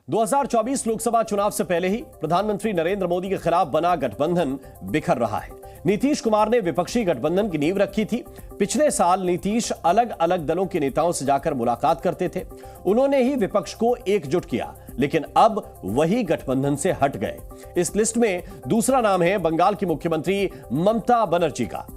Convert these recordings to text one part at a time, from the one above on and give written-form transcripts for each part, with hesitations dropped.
2024 लोकसभा चुनाव से पहले ही प्रधानमंत्री नरेंद्र मोदी के खिलाफ बना गठबंधन बिखर रहा है। नीतीश कुमार ने विपक्षी गठबंधन की नींव रखी थी। पिछले साल नीतीश अलग अलग दलों के नेताओं से जाकर मुलाकात करते थे। उन्होंने ही विपक्ष को एकजुट किया, लेकिन अब वही गठबंधन से हट गए। इस लिस्ट में दूसरा नाम है बंगाल की मुख्यमंत्री ममता बनर्जी का।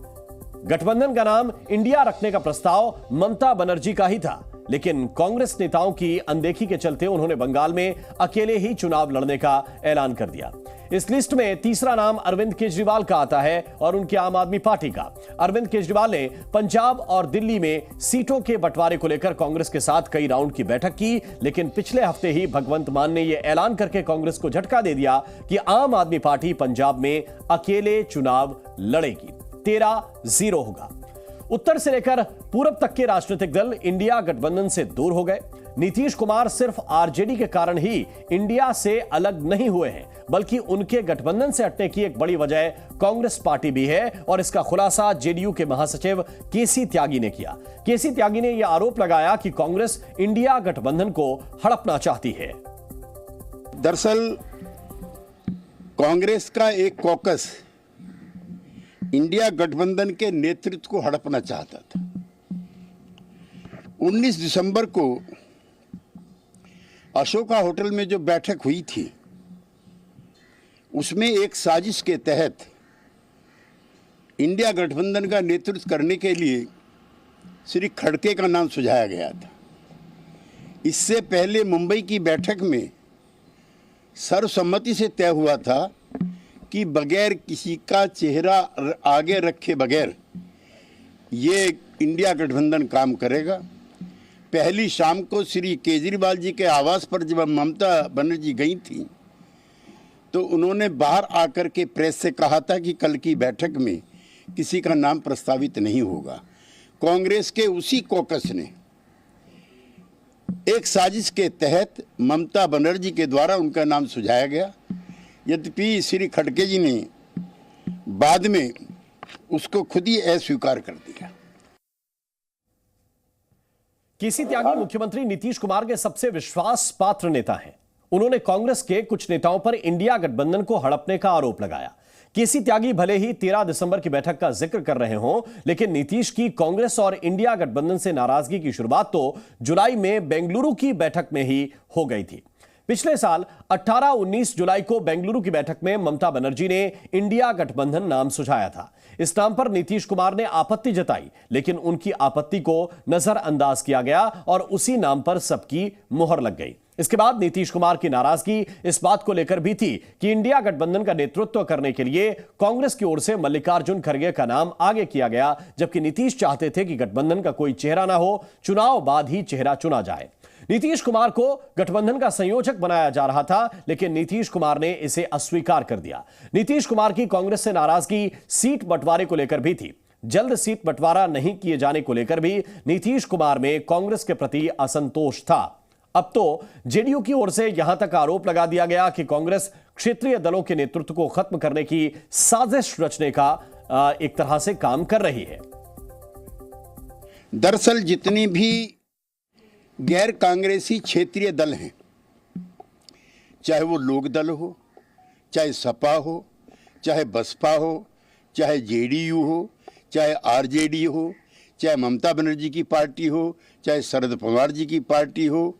गठबंधन का नाम इंडिया रखने का प्रस्ताव ममता बनर्जी का ही था, लेकिन कांग्रेस नेताओं की अनदेखी के चलते उन्होंने बंगाल में अकेले ही चुनाव लड़ने का ऐलान कर दिया। इस लिस्ट में तीसरा नाम अरविंद केजरीवाल का आता है और उनकी आम आदमी पार्टी का। अरविंद केजरीवाल ने पंजाब और दिल्ली में सीटों के बंटवारे को लेकर कांग्रेस के साथ कई राउंड की बैठक की, लेकिन पिछले हफ्ते ही भगवंत मान ने यह ऐलान करके कांग्रेस को झटका दे दिया कि आम आदमी पार्टी पंजाब में अकेले चुनाव लड़ेगी। 13-0 होगा। उत्तर से लेकर पूरब तक के राजनीतिक दल इंडिया गठबंधन से दूर हो गए। नीतीश कुमार सिर्फ आरजेडी के कारण ही इंडिया से अलग नहीं हुए हैं, बल्कि उनके गठबंधन से हटने की एक बड़ी वजह कांग्रेस पार्टी भी है, और इसका खुलासा जेडीयू के महासचिव केसी त्यागी ने किया। केसी त्यागी ने यह आरोप लगाया कि कांग्रेस इंडिया गठबंधन को हड़पना चाहती है। दरअसल कांग्रेस का एक कॉकस इंडिया गठबंधन के नेतृत्व को हड़पना चाहता था। 19 दिसंबर को अशोका होटल में जो बैठक हुई थी, उसमें एक साजिश के तहत इंडिया गठबंधन का नेतृत्व करने के लिए श्री खड़गे का नाम सुझाया गया था। इससे पहले मुंबई की बैठक में सर्वसम्मति से तय हुआ था कि बगैर किसी का चेहरा आगे रखे बगैर ये इंडिया गठबंधन काम करेगा। पहली शाम को श्री केजरीवाल जी के आवास पर जब ममता बनर्जी गई थी, तो उन्होंने बाहर आकर के प्रेस से कहा था कि कल की बैठक में किसी का नाम प्रस्तावित नहीं होगा। कांग्रेस के उसी कॉकस ने एक साजिश के तहत ममता बनर्जी के द्वारा उनका नाम सुझाया गया, यद्यपि श्री खड़गे जी ने बाद में उसको खुद ही अस्वीकार कर दिया। केसी त्यागी मुख्यमंत्री नीतीश कुमार के सबसे विश्वास पात्र नेता हैं। उन्होंने कांग्रेस के कुछ नेताओं पर इंडिया गठबंधन को हड़पने का आरोप लगाया। केसी त्यागी भले ही 13 दिसंबर की बैठक का जिक्र कर रहे हों, लेकिन नीतीश की कांग्रेस और इंडिया गठबंधन से नाराजगी की शुरुआत तो जुलाई में बेंगलुरु की बैठक में ही हो गई थी। पिछले साल 18-19 जुलाई को बेंगलुरु की बैठक में ममता बनर्जी ने इंडिया गठबंधन नाम सुझाया था। इस नाम पर नीतीश कुमार ने आपत्ति जताई, लेकिन उनकी आपत्ति को नजरअंदाज किया गया और उसी नाम पर सबकी मुहर लग गई। इसके बाद नीतीश कुमार की नाराजगी इस बात को लेकर भी थी कि इंडिया गठबंधन का नेतृत्व करने के लिए कांग्रेस की ओर से मल्लिकार्जुन खड़गे का नाम आगे किया गया, जबकि नीतीश चाहते थे कि गठबंधन का कोई चेहरा ना हो, चुनाव बाद ही चेहरा चुना जाए। नीतीश कुमार को गठबंधन का संयोजक बनाया जा रहा था, लेकिन नीतीश कुमार ने इसे अस्वीकार कर दिया। नीतीश कुमार की कांग्रेस से नाराजगी सीट बंटवारे को लेकर भी थी। जल्द सीट बंटवारा नहीं किए जाने को लेकर भी नीतीश कुमार में कांग्रेस के प्रति असंतोष था। अब तो जेडीयू की ओर से यहां तक आरोप लगा दिया गया कि कांग्रेस क्षेत्रीय दलों के नेतृत्व को खत्म करने की साजिश रचने का एक तरह से काम कर रही है। दरअसल जितनी भी गैर कांग्रेसी क्षेत्रीय दल हैं, चाहे वो लोक दल हो, चाहे सपा हो, चाहे बसपा हो, चाहे जेडीयू हो, चाहे आरजेडी हो, चाहे ममता बनर्जी की पार्टी हो, चाहे शरद पवार जी की पार्टी हो,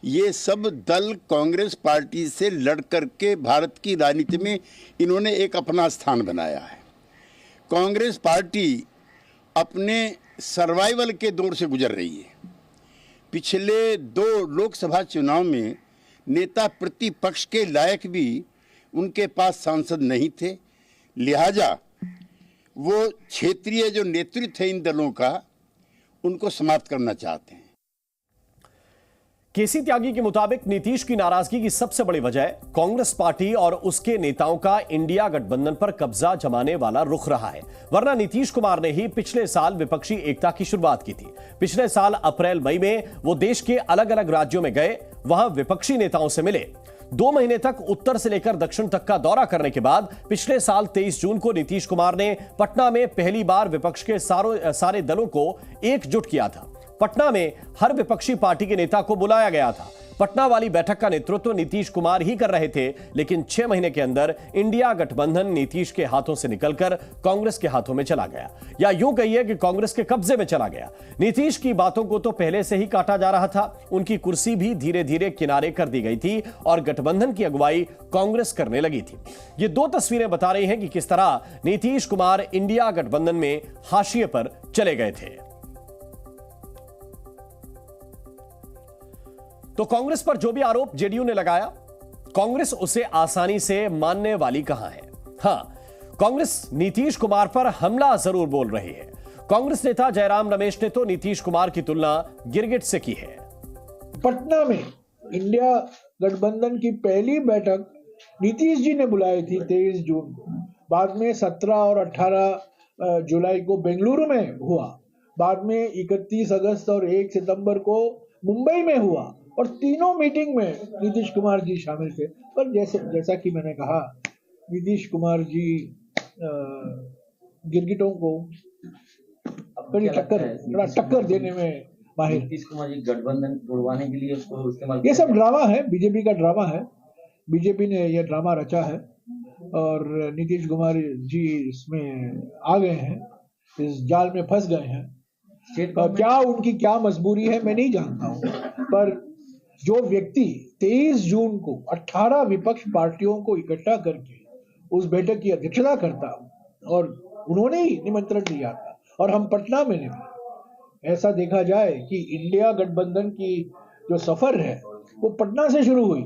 ये सब दल कांग्रेस पार्टी से लड़ करके भारत की राजनीति में इन्होंने एक अपना स्थान बनाया है। कांग्रेस पार्टी अपने सर्वाइवल के दौर से गुजर रही है। पिछले 2 लोकसभा चुनाव में नेता प्रतिपक्ष के लायक भी उनके पास सांसद नहीं थे, लिहाजा वो क्षेत्रीय जो नेतृत्व है इन दलों का, उनको समाप्त करना चाहते हैं। केसी त्यागी के मुताबिक नीतीश की नाराजगी की सबसे बड़ी वजह कांग्रेस पार्टी और उसके नेताओं का इंडिया गठबंधन पर कब्जा जमाने वाला रुख रहा है, वरना नीतीश कुमार ने ही पिछले साल विपक्षी एकता की शुरुआत की थी। पिछले साल अप्रैल-मई में वो देश के अलग अलग राज्यों में गए, वहां विपक्षी नेताओं से मिले। 2 महीने तक उत्तर से लेकर दक्षिण तक का दौरा करने के बाद पिछले साल 23 जून को नीतीश कुमार ने पटना में पहली बार विपक्ष के सारे दलों को एकजुट किया था। पटना में हर विपक्षी पार्टी के नेता को बुलाया गया था। पटना वाली बैठक का नेतृत्व नीतीश कुमार ही कर रहे थे, लेकिन 6 महीने के अंदर इंडिया गठबंधन नीतीश के हाथों से निकलकर कांग्रेस के हाथों में चला गया, या यूं कहिए कि कांग्रेस के कब्जे में चला गया। नीतीश की बातों को तो पहले से ही काटा जा रहा था, उनकी कुर्सी भी धीरे धीरे किनारे कर दी गई थी और गठबंधन की अगुवाई कांग्रेस करने लगी थी। ये 2 तस्वीरें बता रही हैं कि किस तरह नीतीश कुमार इंडिया गठबंधन में हाशिए पर चले गए थे। तो कांग्रेस पर जो भी आरोप जेडीयू ने लगाया, कांग्रेस उसे आसानी से मानने वाली कहां है। हां, कांग्रेस नीतीश कुमार पर हमला जरूर बोल रही है। कांग्रेस नेता जयराम रमेश ने तो नीतीश कुमार की तुलना गिरगिट से की है। पटना में इंडिया गठबंधन की पहली बैठक नीतीश जी ने बुलाई थी 23 जून को। बाद में 17 और 18 जुलाई को बेंगलुरु में हुआ। बाद में 31 अगस्त और 1 सितंबर को मुंबई में हुआ और तीनों मीटिंग में नीतीश कुमार जी शामिल थे। पर जैसा कि मैंने कहा, नीतीश कुमार जी गिरगिटों को टक्कर देने में माहिर। नीतीश कुमार जी गठबंधन तोड़वाने के लिए उसको इस्तेमाल, ये सब ड्रामा है, बीजेपी का ड्रामा है। बीजेपी ने यह ड्रामा रचा है और नीतीश कुमार जी इसमें आ गए हैं, इस जाल में फंस गए हैं। क्या उनकी क्या मजबूरी है मैं नहीं जानता हूं, पर जो व्यक्ति 23 जून को 18 विपक्ष पार्टियों को इकट्ठा करके उस बैठक की अध्यक्षता करता और उन्होंने ही निमंत्रण दिया था और हम पटना में नहीं। ऐसा देखा जाए कि इंडिया गठबंधन की जो सफर है वो पटना से शुरू हुई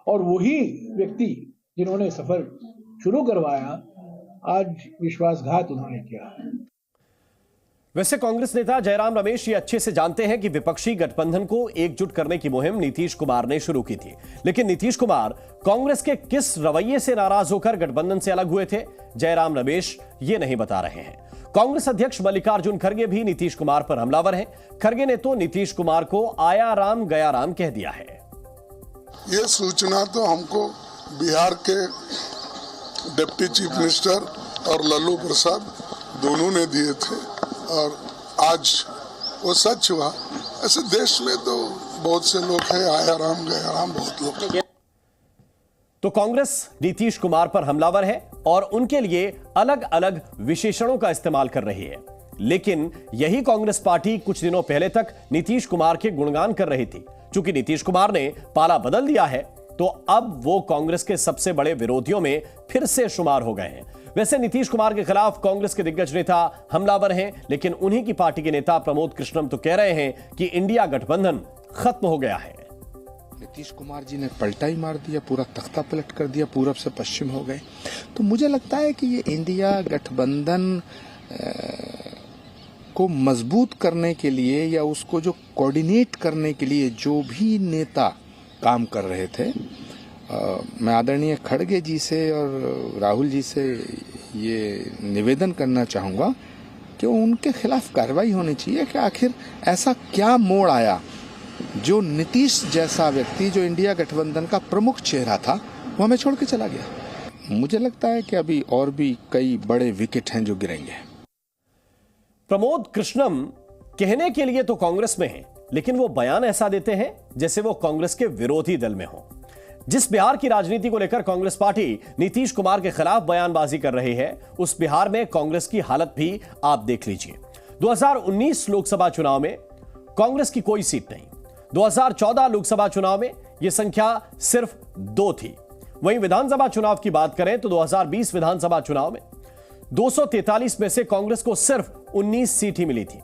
और वही व्यक्ति जिन्होंने सफर शुरू करवाया, आज विश्वासघात उन्होंने किया। वैसे कांग्रेस नेता जयराम रमेश ये अच्छे से जानते हैं कि विपक्षी गठबंधन को एकजुट करने की मुहिम नीतीश कुमार ने शुरू की थी, लेकिन नीतीश कुमार कांग्रेस के किस रवैये से नाराज होकर गठबंधन से अलग हुए थे, जयराम रमेश ये नहीं बता रहे हैं। कांग्रेस अध्यक्ष मल्लिकार्जुन खड़गे भी नीतीश कुमार पर हमलावर हैं। खड़गे ने तो नीतीश कुमार को आया राम गया राम कह दिया है। ये सूचना तो हमको बिहार के डिप्टी चीफ मिनिस्टर और लल्लू प्रसाद दोनों ने दिए थे और आज वो सच हुआ। ऐसे देश में तो बहुत से लोग हैं, आया राम गया राम, बहुत लोग। तो कांग्रेस नीतीश कुमार पर हमलावर है और उनके लिए अलग अलग विशेषणों का इस्तेमाल कर रही है, लेकिन यही कांग्रेस पार्टी कुछ दिनों पहले तक नीतीश कुमार के गुणगान कर रही थी। चूंकि नीतीश कुमार ने पाला बदल दिया है, तो अब वो कांग्रेस के सबसे बड़े विरोधियों में फिर से शुमार हो गए हैं। वैसे नीतीश कुमार के खिलाफ कांग्रेस के दिग्गज नेता हमलावर हैं, लेकिन उन्हीं की पार्टी के नेता प्रमोद कृष्णम तो कह रहे हैं कि इंडिया गठबंधन खत्म हो गया है। नीतीश कुमार जी ने पलटा ही मार दिया, पूरा तख्ता पलट कर दिया, पूरब से पश्चिम हो गए। तो मुझे लगता है कि ये इंडिया गठबंधन को मजबूत करने के लिए या उसको जो कोऑर्डिनेट करने के लिए जो भी नेता काम कर रहे थे, मैं आदरणीय खड़गे जी से और राहुल जी से ये निवेदन करना चाहूँगा कि उनके खिलाफ कार्रवाई होनी चाहिए कि आखिर ऐसा क्या मोड़ आया जो नीतीश जैसा व्यक्ति जो इंडिया गठबंधन का प्रमुख चेहरा था वो हमें छोड़ के चला गया। मुझे लगता है कि अभी और भी कई बड़े विकेट हैं जो गिरेंगे। प्रमोद कृष्णम कहने के लिए तो कांग्रेस में हैं, लेकिन वो बयान ऐसा देते हैं जैसे वो कांग्रेस के विरोधी दल में हो। जिस बिहार की राजनीति को लेकर कांग्रेस पार्टी नीतीश कुमार के खिलाफ बयानबाजी कर रही है, उस बिहार में कांग्रेस की हालत भी आप देख लीजिए। 2019 लोकसभा चुनाव में कांग्रेस की कोई सीट नहीं। 2014 लोकसभा चुनाव में यह संख्या सिर्फ 2 थी। वहीं विधानसभा चुनाव की बात करें तो 2020 विधानसभा चुनाव में 243 में से कांग्रेस को सिर्फ 19 सीट ही मिली थी।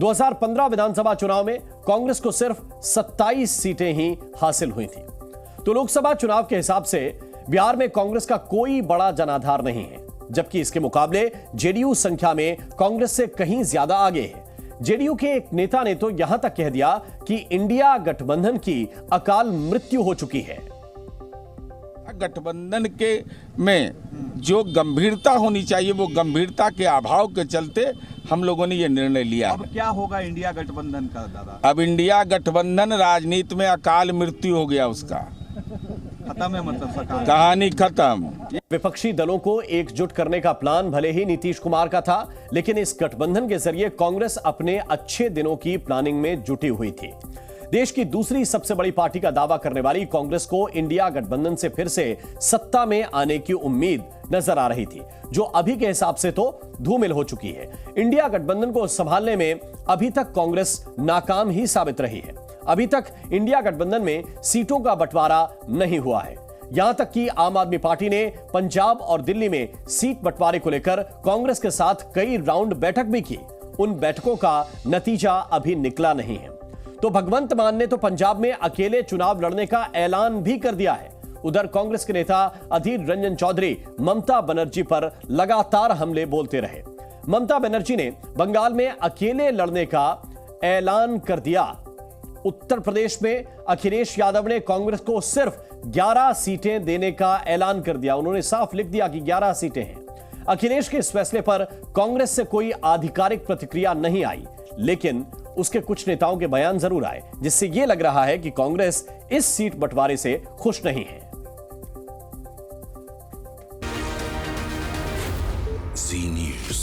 2015 विधानसभा चुनाव में कांग्रेस को सिर्फ 27 सीटें ही हासिल हुई थी। तो लोकसभा चुनाव के हिसाब से बिहार में कांग्रेस का कोई बड़ा जनाधार नहीं है, जबकि इसके मुकाबले जेडीयू संख्या में कांग्रेस से कहीं ज्यादा आगे है। जेडीयू के एक नेता ने तो यहां तक कह दिया कि इंडिया गठबंधन की अकाल मृत्यु हो चुकी है। गठबंधन के में जो गंभीरता होनी चाहिए वो गंभीरता के अभाव के चलते हम लोगों ने ये निर्णय लिया। अब क्या होगा इंडिया गठबंधन का दादा? अब इंडिया गठबंधन राजनीति में अकाल मृत्यु हो गया उसका। खत्म है, मतलब सरकार कहानी खत्म। विपक्षी दलों को एकजुट करने का प्लान भले ही नीतीश कुमार का था, लेकिन इस गठबंधन के जरिए कांग्रेस अपने अच्छे दिनों की प्लानिंग में जुटी हुई थी। देश की दूसरी सबसे बड़ी पार्टी का दावा करने वाली कांग्रेस को इंडिया गठबंधन से फिर से सत्ता में आने की उम्मीद नजर आ रही थी, जो अभी के हिसाब से तो धूमिल हो चुकी है। इंडिया गठबंधन को संभालने में अभी तक कांग्रेस नाकाम ही साबित रही है। अभी तक इंडिया गठबंधन में सीटों का बंटवारा नहीं हुआ है। यहां तक कि आम आदमी पार्टी ने पंजाब और दिल्ली में सीट बंटवारे को लेकर कांग्रेस के साथ कई राउंड बैठक भी की। उन बैठकों का नतीजा अभी निकला नहीं है। तो भगवंत मान ने तो पंजाब में अकेले चुनाव लड़ने का ऐलान भी कर दिया है। उधर कांग्रेस के नेता अधीर रंजन चौधरी ममता बनर्जी पर लगातार हमले बोलते रहे। ममता बनर्जी ने बंगाल में अकेले लड़ने का ऐलान कर दिया। उत्तर प्रदेश में अखिलेश यादव ने कांग्रेस को सिर्फ 11 सीटें देने का ऐलान कर दिया। उन्होंने साफ लिख दिया कि 11 सीटें हैं। अखिलेश के इस फैसले पर कांग्रेस से कोई आधिकारिक प्रतिक्रिया नहीं आई, लेकिन उसके कुछ नेताओं के बयान जरूर आए, जिससे यह लग रहा है कि कांग्रेस इस सीट बंटवारे से खुश नहीं है। Zee News.